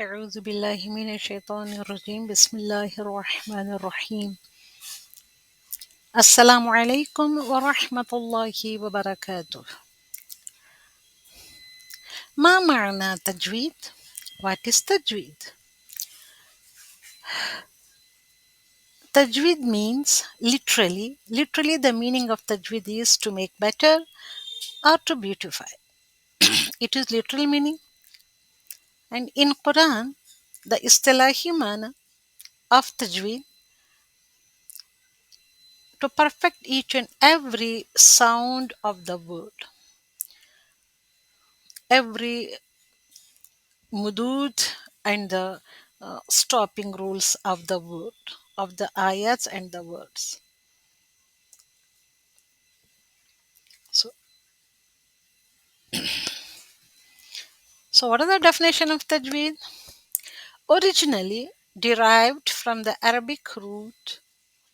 أعوذ بالله من الشيطان الرجيم بسم الله الرحمن الرحيم السلام عليكم ورحمة الله وبركاته. ما معنى تجويد؟ What is تجويد? Tajweed means literally the meaning of tajweed is to make better or to beautify. It is literal meaning, and in Quran the istilahi mana of tajweed to perfect each and every sound of the word, every mudud and the stopping rules of the word, of the ayats and the words. So, what is the definition of tajweed? Originally derived from the Arabic root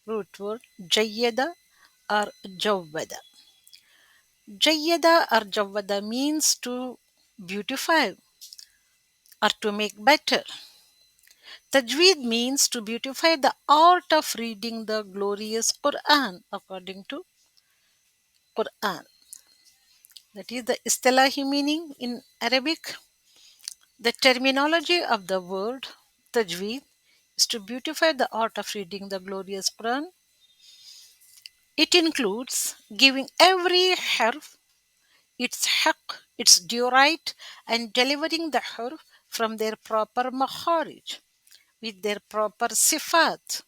word jayyada or jawwada. Jayyada or jawwada means to beautify or to make better. Tajweed means to beautify the art of reading the glorious Quran according to Quran. That is the istilahi meaning in Arabic. The terminology of the word tajweed is to beautify the art of reading the glorious Quran. It includes giving every harf its haq, its due right, and delivering the harf from their proper makharij with their proper sifat,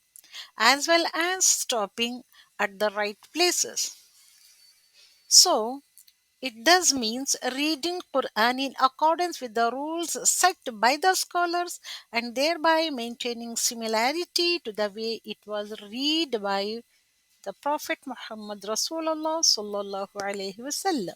as well as stopping at the right places. So, it does means reading Quran in accordance with the rules set by the scholars and thereby maintaining similarity to the way it was read by the Prophet Muhammad Rasulullah sallallahu alaihi wasallam.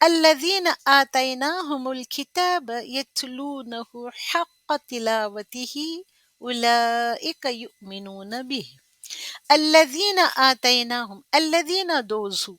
الذين آتيناهم الكتاب يتلونه حق تلاوته أولئك يؤمنون به. الذين آتيناهم الذين those who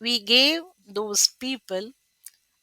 we gave those people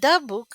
the book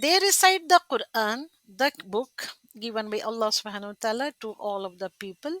they recite the Quran, the book given by Allah subhanahu wa ta'ala to all of the people,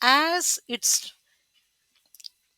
as its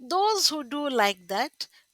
those who do like that,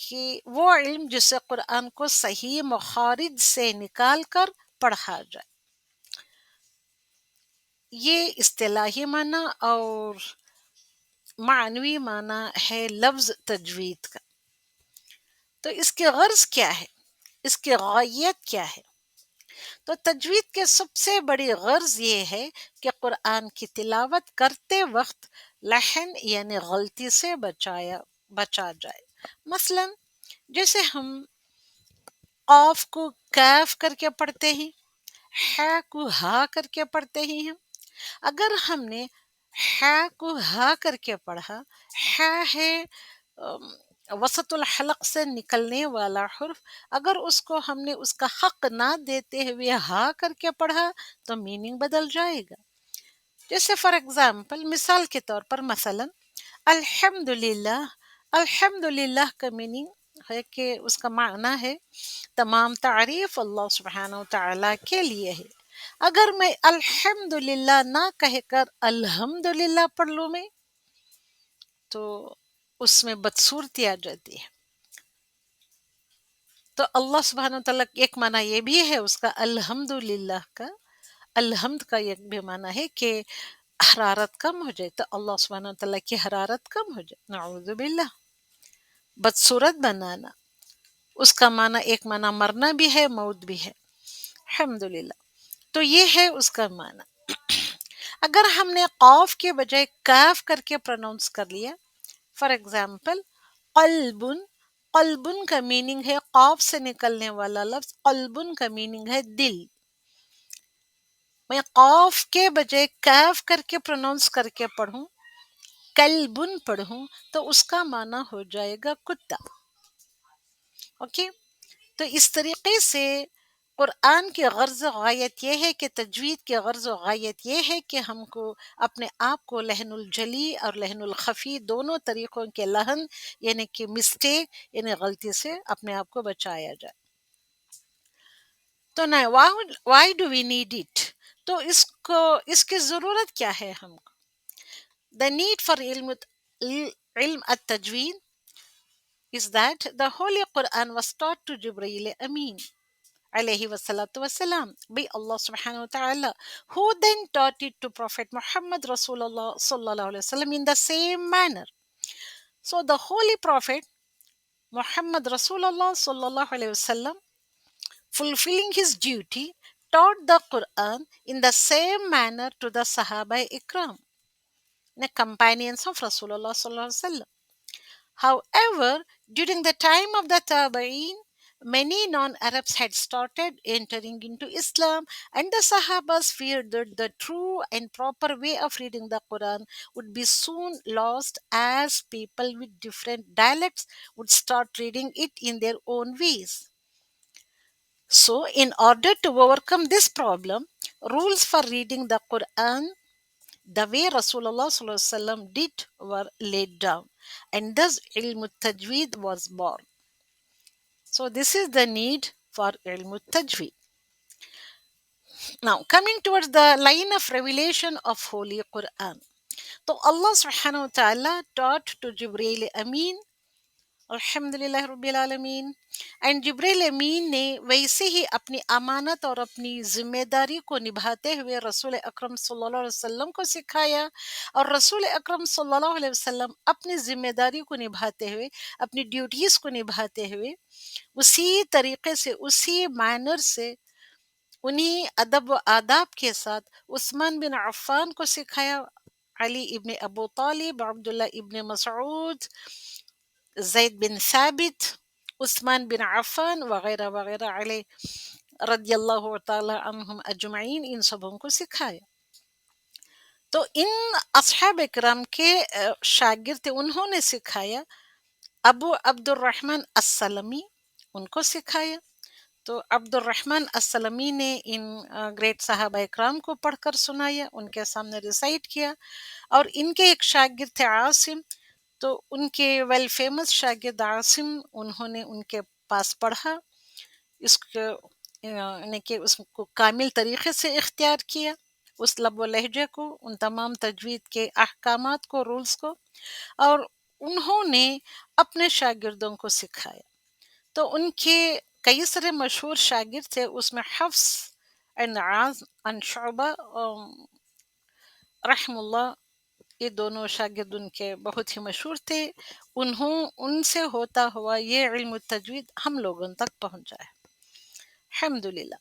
کہ وہ علم جسے قرآن کو صحیح مخارج سے نکال کر پڑھا جائے. یہ اصطلاحی معنی اور معنوی معنی ہے لفظ تجوید کا. تو اس کی غرض کیا ہے، اس کی غایت کیا ہے؟ تو تجوید کے سب سے بڑی غرض یہ ہے کہ قرآن کی تلاوت کرتے وقت لحن یعنی غلطی سے بچا جائے. مثلا جیسے ہم قاف کو کیف کر کے پڑھتے ہیں، ہا کو ہا کر کے پڑھتے ہی ہیں. اگر ہم نے ہا کو ہا کر کے پڑھا، ہا ہے وسط الحلق سے نکلنے والا حرف، اگر اس کو ہم نے اس کا حق نہ دیتے ہوئے ہا کر کے پڑھا تو میننگ بدل جائے گا. جیسے فار ایگزامپل، مثال کے طور پر، مثلا الحمدللہ. الحمدللہ کا میننگ ہے کہ اس کا معنی ہے تمام تعریف اللہ سبحانہ و تعالیٰ کے لیے ہے. اگر میں الحمدللہ نہ کہہ کر الحمدللہ پڑھ لوں میں تو اس میں بدصورتی آ جاتی ہے. تو اللہ سبحانہ و تعالیٰ ایک معنی یہ بھی ہے اس کا الحمدللہ کا، الحمد کا ایک بھی معنی ہے کہ حرارت کم ہو جائے، تو اللہ سبحانہ و تعالیٰ کی حرارت کم ہو جائے. نعوذ باللہ، بدصورت بنانا. اس کا معنی ایک معنی مرنا بھی ہے، موت بھی ہے. الحمدللہ، تو یہ ہے اس کا معنی. اگر ہم نے قاف کے بجائے کاف کر کے پروناؤنس کر لیا، فار ایگزامپل قلبن. قلبن کا میننگ ہے قاف سے نکلنے والا لفظ، قلبن کا میننگ ہے دل. میں قاف کے بجائے کاف کر کے پروناؤنس کر کے پڑھوں، کلبن پڑھوں، تو اس کا معنی ہو جائے گا کتا. اوکے. تو اس طریقے سے قرآن کی غرض و غایت یہ ہے کہ تجوید کی غرض و غایت یہ ہے کہ ہم کو اپنے آپ کو لحن الجلی اور لحن الخفی دونوں طریقوں کے لحن یعنی کہ مسٹیک یعنی غلطی سے اپنے آپ کو بچایا جائے. تو نا why do we need it? تو اس کی ضرورت کیا ہے ہم کو؟ دا نیڈ فار علم التجوید is that the Holy Quran was taught to Jibreel Amin alayhi wassalatu wassalam by Allah subhanahu wa ta'ala, who then taught it to Prophet Muhammad Rasulullah sallallahu alaihi wasallam in the same manner. So the Holy Prophet Muhammad Rasulullah sallallahu alaihi wasallam, fulfilling his duty, taught the Quran in the same manner to the Sahaba Ikram, the companions of Rasulullah sallallahu alaihi wasallam. However, during the time of the Tabi'een, many non-Arabs had started entering into Islam, and the Sahabas feared that the true and proper way of reading the Quran would be soon lost as people with different dialects would start reading it in their own ways. So, in order to overcome this problem, rules for reading the Quran the way Rasulullah sallallahu alaihi wasallam did were laid down, and thus ilm tajweed was born. So this is the need for ilm tajweed. Now coming towards the line of revelation of Holy Quran. So Allah subhanahu wa ta'ala taught to Jibreel Amin, الحمدللہ رب العالمین، and جبریل امین نے ویسے ہی اپنی امانت اور اپنی ذمہ داری کو نبھاتے ہوئے رسول اکرم صلی اللہ علیہ وسلم کو سکھایا، اور رسول اکرم صلی اللہ علیہ وسلم اپنی ذمہ داری کو نبھاتے ہوئے، اپنی ڈیوٹیز کو نبھاتے ہوئے اسی طریقے سے، اسی مینر سے، انہی ادب و آداب کے ساتھ عثمان بن عفان کو سکھایا، علی ابن ابو طالب، عبداللہ ابن مسعود، زید بن ثابت، عثمان بن عفان وغیرہ وغیرہ علیہ رضی اللہ تعالی عنہم اجمعین، ان سبوں کو سکھایا. تو ان اصحاب اکرام کے شاگرد تھے، انہوں نے سکھایا. ابو عبد الرحمن السلمی، ان کو سکھایا. تو عبد الرحمن السلمی نے ان گریٹ صحابہ اکرام کو پڑھ کر سنایا، ان کے سامنے ریسائٹ کیا. اور ان کے ایک شاگرد تھے عاصم، تو ان کے ویل فیمس شاگرد عاصم، انہوں نے ان کے پاس پڑھا، اس کو یعنی کہ اس کو کامل طریقے سے اختیار کیا، اس لب و لہجے کو، ان تمام تجوید کے احکامات کو، رولز کو. اور انہوں نے اپنے شاگردوں کو سکھایا. تو ان کے کئی سارے مشہور شاگرد تھے، اس میں حفص اینڈ عاصم ان شعبہ رحم اللہ، یہ دونوں شاگرد ان کے بہت ہی مشہور تھے. ان سے ہوتا ہوا یہ علم التجوید ہم لوگوں تک پہنچا ہے، الحمد للہ.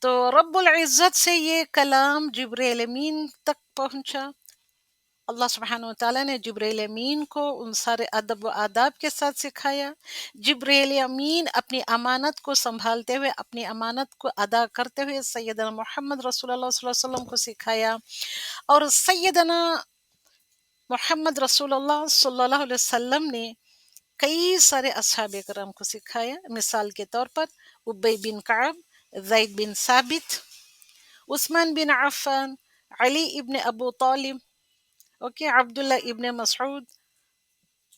تو رب العزت سے یہ کلام جبرائیل امین تک پہنچا. اللہ سبحانہ وتعالیٰ نے جبرائیل امین کو ان سارے ادب و آداب کے ساتھ سکھایا. جبرائیل امین اپنی امانت کو سنبھالتے ہوئے، اپنی امانت کو ادا کرتے ہوئے سیدنا محمد رسول اللہ صلی اللہ علیہ وسلم کو سکھایا. اور سیدنا محمد رسول اللہ صلی اللہ علیہ وسلم نے کئی سارے اصحاب کرام کو سکھایا. مثال کے طور پر ابی بن کعب، زید بن ثابت، عثمان بن عفان، علی ابن ابو طالب، اوکے، عبداللہ ابن مسعود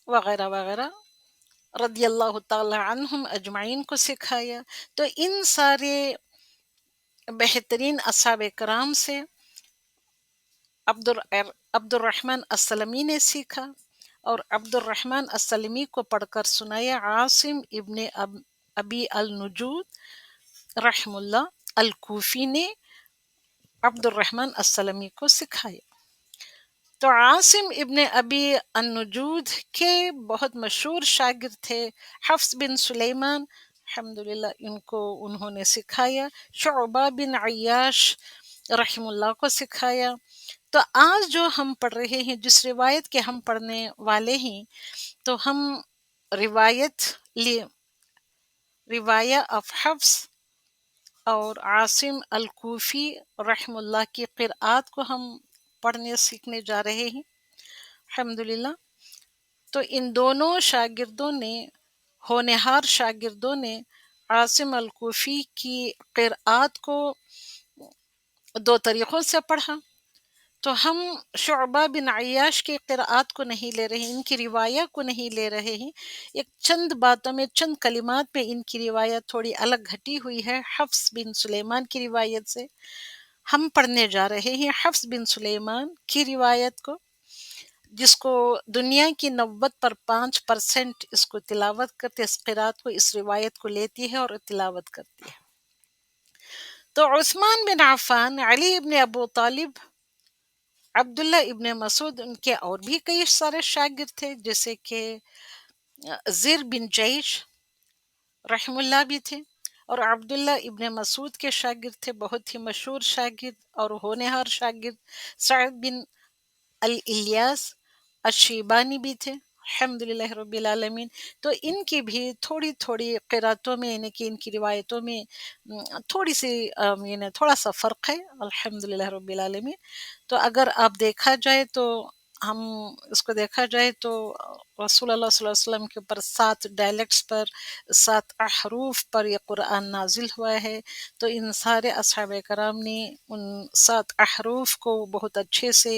وغیرہ وغیرہ رضی اللہ تعالی عنہم اجمعین کو سکھایا. تو ان سارے بہترین اصحاب کرام سے عبد الرحمن السلمی نے سیکھا، اور عبد الرحمن السلمی کو پڑھ کر سنایا عاصم ابن ابی النجود رحم اللہ الکوفی نے عبد الرحمن السلمی کو سکھایا. تو عاصم ابن ابی النجود کے بہت مشہور شاگرد تھے حفص بن سلیمان، الحمدللہ ان کو انہوں نے سکھایا. شعبہ بن عیاش رحم اللہ کو سکھایا. تو آج جو ہم پڑھ رہے ہیں، جس روایت کے ہم پڑھنے والے ہیں، تو ہم روایت روایہ آف حفص اور عاصم الکوفی رحم اللہ کی قرآت کو ہم پڑھنے سیکھنے جا رہے ہیں، الحمدللہ. تو ان دونوں شاگردوں نے، ہونہار شاگردوں نے عاصم الکوفی کی قرآت کو دو طریقوں سے پڑھا. تو ہم شعبہ بن عیاش کی قرآت کو نہیں لے رہے ہیں، ان کی روایہ کو نہیں لے رہے ہیں. ایک چند باتوں میں، چند کلمات میں ان کی روایت تھوڑی الگ گھٹی ہوئی ہے حفص بن سلیمان کی روایت سے. ہم پڑھنے جا رہے ہیں حفص بن سلیمان کی روایت کو، جس کو دنیا کی 90% اس کو تلاوت کرتے، اس قرآت کو، اس روایت کو لیتی ہے اور تلاوت کرتی ہے. تو عثمان بن عفان، علی ابن ابو طالب، عبداللہ ابن مسعود، ان کے اور بھی کئی سارے شاگرد تھے، جیسے کہ زر بن جیش رحم اللہ بھی تھے، اور عبداللہ ابن مسعود کے شاگرد تھے، بہت ہی مشہور شاگرد اور ہونہار شاگرد سعد بن الیاس الشیبانی بھی تھے، الحمد للہ رب العالمین. تو ان کی بھی تھوڑی تھوڑی قراتوں میں، یعنی کہ ان کی روایتوں میں تھوڑی سی یعنی تھوڑا سا فرق ہے، الحمد للہ رب العالمین. تو اگر آپ دیکھا جائے تو، ہم اس کو دیکھا جائے تو رسول اللہ صلی اللہ علیہ وسلم کے اوپر 7 ڈائلیکٹس پر، 7 احروف پر یہ قرآن نازل ہوا ہے. تو ان سارے اصحاب کرام نے ان 7 احروف کو بہت اچھے سے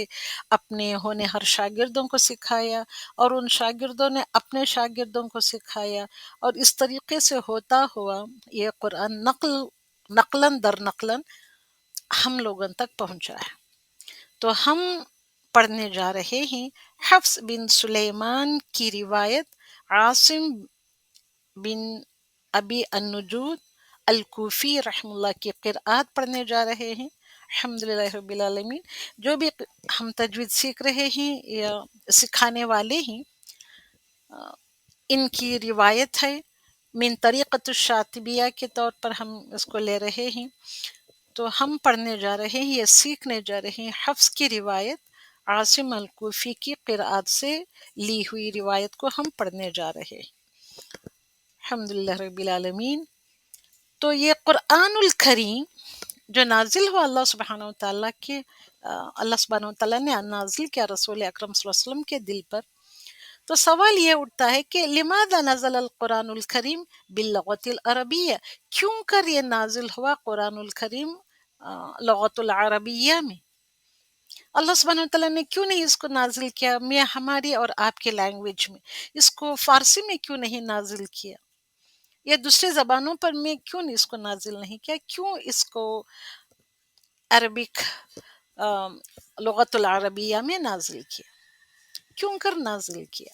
اپنے ہونہار شاگردوں کو سکھایا، اور ان شاگردوں نے اپنے شاگردوں کو سکھایا، اور اس طریقے سے ہوتا ہوا یہ قرآن نقلاً در نقلاً ہم لوگوں تک پہنچا ہے. تو ہم پڑھنے جا رہے ہیں حفص بن سلیمان کی روایت، عاصم بن ابی النجود الکوفی رحم اللہ کی قرآت پڑھنے جا رہے ہیں، الحمد للہ رب العالمین. جو بھی ہم تجوید سیکھ رہے ہیں یا سکھانے والے ہیں، ان کی روایت ہے، من طریقۃ الشاطبیہ کے طور پر ہم اس کو لے رہے ہیں. تو ہم پڑھنے جا رہے ہیں یا سیکھنے جا رہے ہیں حفص کی روایت، عاصم الکوفی کی قرآت سے لی ہوئی روایت کو ہم پڑھنے جا رہے ہیں، الحمد للہ رب العالمین. تو یہ قرآن الکریم جو نازل ہوا اللہ سبحانہ وتعالیٰ کے، اللہ سبحانہ وتعالیٰ نے نازل کیا رسول اکرم صلی اللہ علیہ وسلم کے دل پر. تو سوال یہ اٹھتا ہے کہ لماذا نزل القرآن الکریم باللغت العربیہ، کیوں کر یہ نازل ہوا قرآن الکریم لغت العربیہ میں؟ اللہ سبحانہ وتعالیٰ نے کیوں نہیں اس کو نازل کیا میں ہماری اور آپ کے لینگویج میں؟ اس کو فارسی میں کیوں نہیں نازل کیا، یا دوسرے زبانوں پر میں کیوں نہیں اس کو نازل نہیں کیا؟ کیوں اس کو عربک لغت العربیہ میں نازل کیا، کیوں کر نازل کیا؟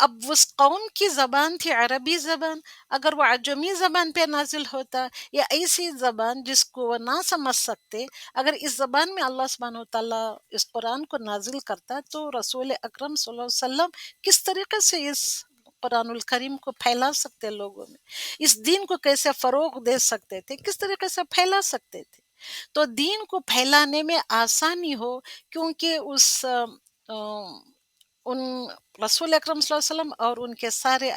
اب اس قوم کی زبان تھی عربی زبان، اگر وہ عجمی زبان پہ نازل ہوتا یا ایسی زبان جس کو وہ نہ سمجھ سکتے، اگر اس زبان میں اللہ سبحانہ وتعالیٰ اس قرآن کو نازل کرتا تو رسول اکرم صلی اللہ علیہ وسلم کس طریقے سے اس قرآن الکریم کو پھیلا سکتے لوگوں میں، اس دین کو کیسے فروغ دے سکتے تھے، کس طریقے سے پھیلا سکتے تھے؟ تو دین کو پھیلانے میں آسانی ہو، کیونکہ ان رسول اکرم صلی اللہ علیہ وسلم اور ان کے سارے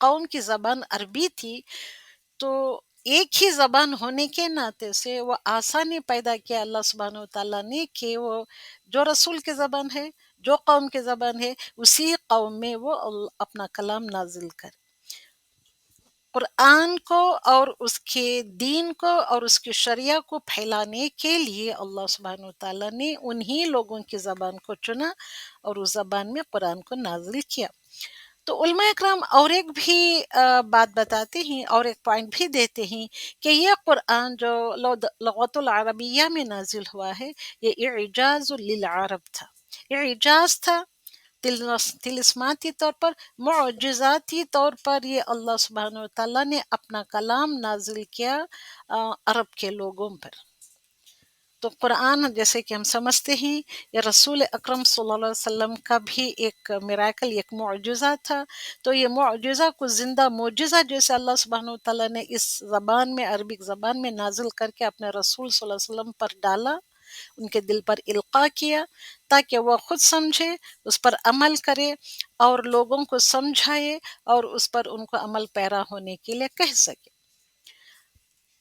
قوم کی زبان عربی تھی، تو ایک ہی زبان ہونے کے ناطے سے وہ آسانی پیدا کیا اللہ سبحانہ وتعالیٰ نے کہ وہ جو رسول کی زبان ہے، جو قوم کی زبان ہے، اسی قوم میں وہ اپنا کلام نازل کرے۔ قرآن کو اور اس کے دین کو اور اس کی شریعہ کو پھیلانے کے لیے اللہ سبحانہ وتعالیٰ نے انہی لوگوں کی زبان کو چنا اور اس زبان میں قرآن کو نازل کیا۔ تو علماء اکرام اور ایک بھی بات بتاتے ہیں اور ایک پوائنٹ بھی دیتے ہیں کہ یہ قرآن جو لغت العربیہ میں نازل ہوا ہے، یہ اعجاز للعرب تھا، یہ اعجاز تھا، طلسماتی طور پر، معجزاتی طور پر یہ اللہ سبحانہ وتعالیٰ نے اپنا کلام نازل کیا عرب کے لوگوں پر۔ تو قرآن جیسے کہ ہم سمجھتے ہیں یہ رسول اکرم صلی اللہ علیہ وسلم کا بھی ایک میراکل، ایک معجزہ تھا، تو یہ معجزہ کو زندہ معجزہ جیسے اللہ سبحانہ وتعالیٰ نے اس زبان میں، عربک زبان میں نازل کر کے اپنے رسول صلی اللہ علیہ وسلم پر ڈالا، ان کے دل پر القاء کیا تاکہ وہ خود سمجھے، اس پر عمل کرے اور لوگوں کو سمجھائے اور اس پر ان کو عمل پیرا ہونے کے لیے کہہ سکے۔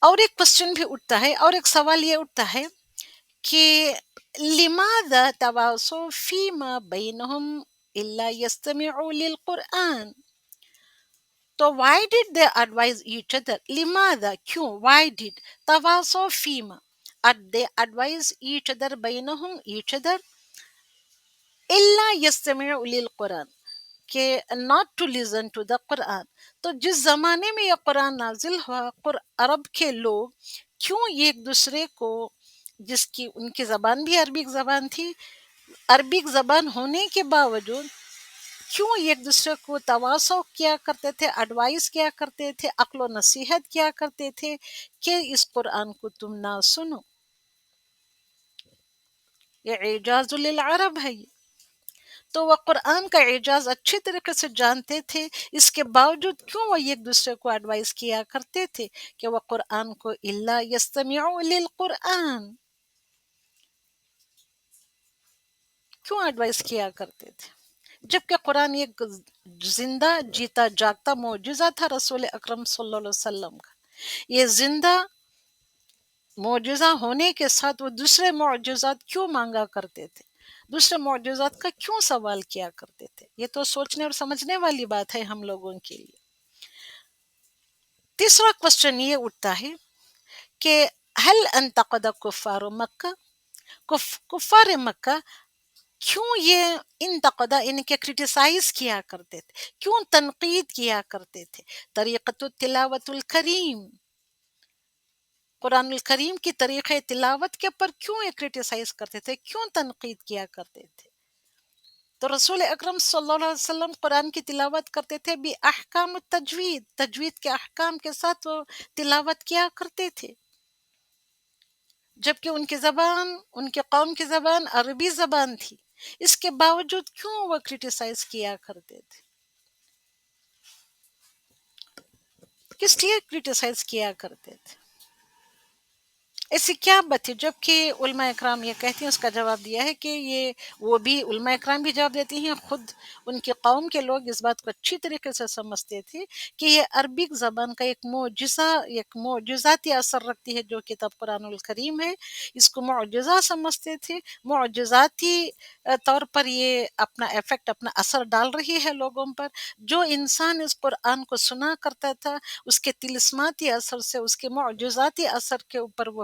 اور ایک کوشچن بھی اٹھتا ہے، اور ایک سوال یہ اٹھتا ہے کہ لماذا تواصوا فيما بينهم إلا يستمعوا للقرآن؟ تو why did they advise each other؟ لماذا، کیوں، why did تواصوا فيما they advise each other بينهم each other إلا يستمعوا للقرآن کہ not to listen to the قرآن۔ تو جس زمانے میں یہ قرآن نازل ہوا، عرب کے لوگ کیوں ایک دوسرے کو، جس کی ان کی زبان بھی عربک زبان تھی، عربک زبان ہونے کے باوجود کیوں ایک دوسرے کو تواصع کیا کرتے تھے، ایڈوائز کیا کرتے تھے، عقل و نصیحت کیا کرتے تھے کہ اس قرآن کو تم نہ سنو، یہ اعجاز للعرب ہے۔ تو وہ قرآن کا اعجاز اچھی طریقے سے جانتے تھے، اس کے باوجود کیوں وہ ایک دوسرے کو ایڈوائز کیا کرتے تھے کہ وہ قرآن کو الا یستمعوا للقرآن، کیوں ایڈوائز کیا کرتے تھے؟ جبکہ قرآن ایک زندہ جیتا جاگتا معجزہ تھا رسول اکرم صلی اللہ علیہ وسلم کا، یہ زندہ معجزہ ہونے کے ساتھ وہ دوسرے معجزات کیوں مانگا کرتے تھے، دوسرے معجزات کا کیوں سوال کیا کرتے تھے؟ یہ تو سوچنے اور سمجھنے والی بات ہے ہم لوگوں کے لیے۔ تیسرا کوشچن یہ اٹھتا ہے کہ هل انتقد کفار مکہ، کفار مکہ کیوں یہ انتقدہ ان کے کرٹیسائز کیا کرتے تھے، کیوں تنقید کیا کرتے تھے؟ طریقۃ التلاوت الکریم، قرآن الکریم کی طریقۂ تلاوت کے پر کیوں یہ کرٹیسائز کرتے تھے، کیوں تنقید کیا کرتے تھے؟ تو رسول اکرم صلی اللہ علیہ وسلم قرآن کی تلاوت کرتے تھے بھی احکام التجوید، تجوید کے احکام کے ساتھ وہ تلاوت کیا کرتے تھے، جبکہ ان کی زبان، ان کے قوم کی زبان عربی زبان تھی، اس کے باوجود کیوں وہ کرٹیسائز کیا کرتے تھے؟ کس لیے کرٹیسائز کیا کرتے تھے؟ ایسی کیا بات ہے؟ جبکہ علماء اکرام یہ کہتے ہیں، اس کا جواب دیا ہے کہ یہ وہ بھی علماء اکرام بھی جواب دیتی ہیں، خود ان کی قوم کے لوگ اس بات کو اچھی طریقے سے سمجھتے تھے کہ یہ عربک زبان کا ایک معجزہ، ایک معجزاتی اثر رکھتی ہے جو کتاب قرآن الکریم ہے، اس کو معجزہ سمجھتے تھے، معجزاتی طور پر یہ اپنا ایفیکٹ، اپنا اثر ڈال رہی ہے لوگوں پر۔ جو انسان اس قرآن کو سنا کرتا تھا، اس کے طلسماتی اثر سے، اس کے معجزاتی اثر کے اوپر وہ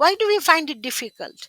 Why do we find it difficult?